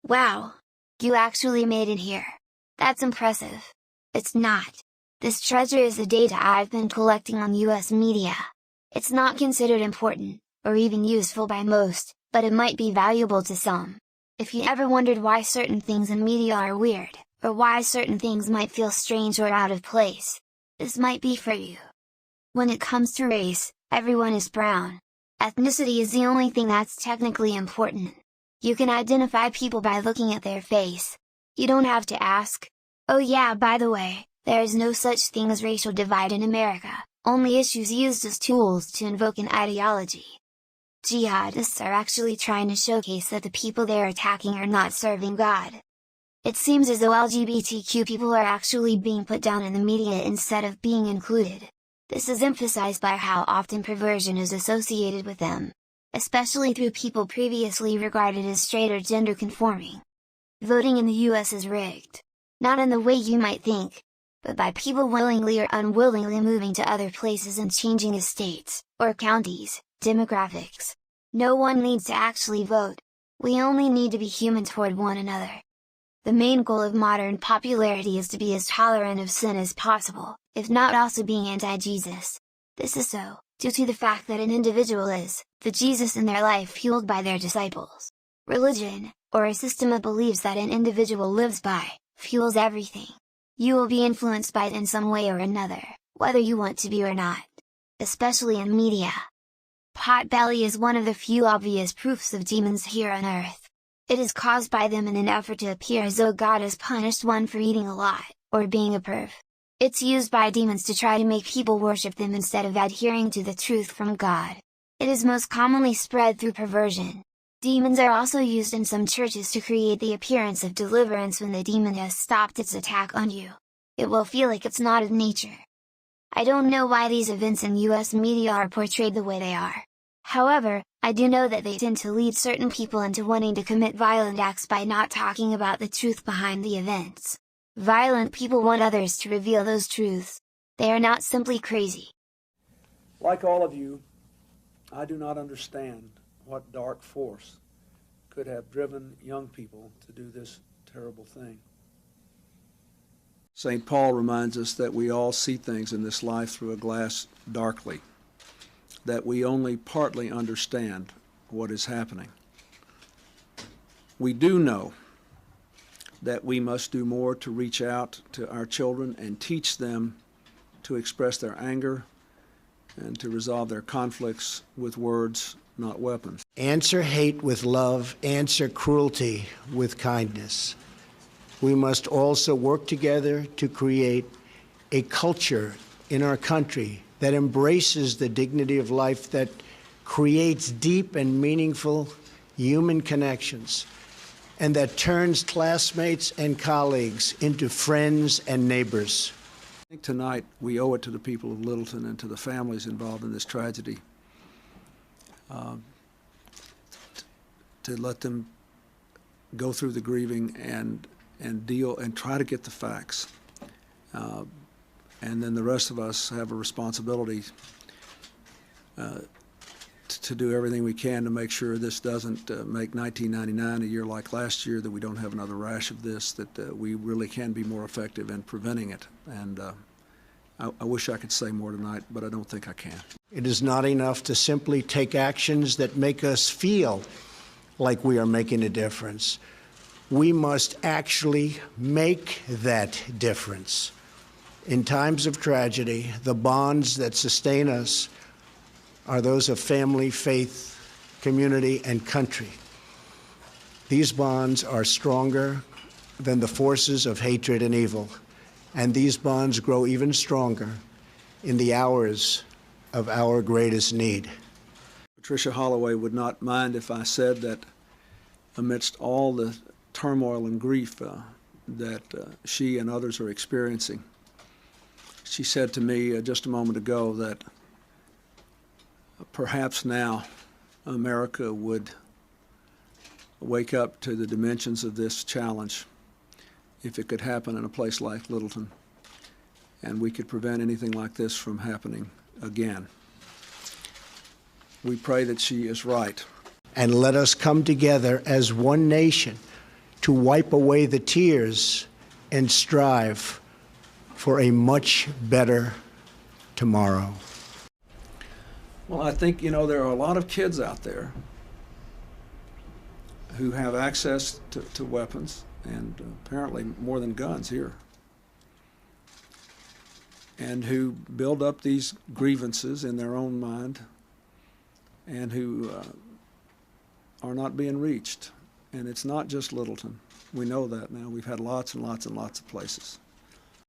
Wow! You actually made it here. That's impressive. It's not. This treasure is the data I've been collecting on US media. It's not considered important, or even useful by most, but it might be valuable to some. If you ever wondered why certain things in media are weird, or why certain things might feel strange or out of place, this might be for you. When it comes to race, everyone is brown. Ethnicity is the only thing that's technically important. You can identify people by looking at their face. You don't have to ask. Oh yeah, by the way, there is no such thing as racial divide in America, only issues used as tools to invoke an ideology. Jihadists are actually trying to showcase that the people they're attacking are not serving God. It seems as though LGBTQ people are actually being put down in the media instead of being included. This is emphasized by how often perversion is associated with them, especially through people previously regarded as straight or gender conforming. Voting in the US is rigged. Not in the way you might think, but by people willingly or unwillingly moving to other places and changing estates, or counties, demographics. No one needs to actually vote. We only need to be human toward one another. The main goal of modern popularity is to be as tolerant of sin as possible, if not also being anti-Jesus. This is so, due to the fact that an individual is, the Jesus in their life fueled by their disciples. Religion, or a system of beliefs that an individual lives by, fuels everything. You will be influenced by it in some way or another, whether you want to be or not. Especially in media. Potbelly is one of the few obvious proofs of demons here on Earth. It is caused by them in an effort to appear as though God has punished one for eating a lot, or being a perv. It's used by demons to try to make people worship them instead of adhering to the truth from God. It is most commonly spread through perversion. Demons are also used in some churches to create the appearance of deliverance when the demon has stopped its attack on you. It will feel like it's not of nature. I don't know why these events in US media are portrayed the way they are. However, I do know that they tend to lead certain people into wanting to commit violent acts by not talking about the truth behind the events. Violent people want others to reveal those truths. They are not simply crazy. Like all of you, I do not understand what dark force could have driven young people to do this terrible thing. St. Paul reminds us that we all see things in this life through a glass darkly, that we only partly understand what is happening. We do know that we must do more to reach out to our children and teach them to express their anger and to resolve their conflicts with words, not weapons. Answer hate with love, answer cruelty with kindness. We must also work together to create a culture in our country that embraces the dignity of life, that creates deep and meaningful human connections, and that turns classmates and colleagues into friends and neighbors. I think tonight we owe it to the people of Littleton and to the families involved in this tragedy to let them go through the grieving and deal and try to get the facts. And then the rest of us have a responsibility to do everything we can to make sure this doesn't make 1999 a year like last year, that we don't have another rash of this, that we really can be more effective in preventing it. And I wish I could say more tonight, but I don't think I can. It is not enough to simply take actions that make us feel like we are making a difference. We must actually make that difference. In times of tragedy, the bonds that sustain us are those of family, faith, community, and country. These bonds are stronger than the forces of hatred and evil, and these bonds grow even stronger in the hours of our greatest need. Patricia Holloway would not mind if I said that amidst all the turmoil and grief that she and others are experiencing, she said to me just a moment ago that perhaps now America would wake up to the dimensions of this challenge if it could happen in a place like Littleton, and we could prevent anything like this from happening again. We pray that she is right. And let us come together as one nation to wipe away the tears and strive for a much better tomorrow. Well, I think, there are a lot of kids out there who have access to weapons, and apparently more than guns here, and who build up these grievances in their own mind, and who are not being reached. And it's not just Littleton. We know that now. We've had lots and lots and lots of places.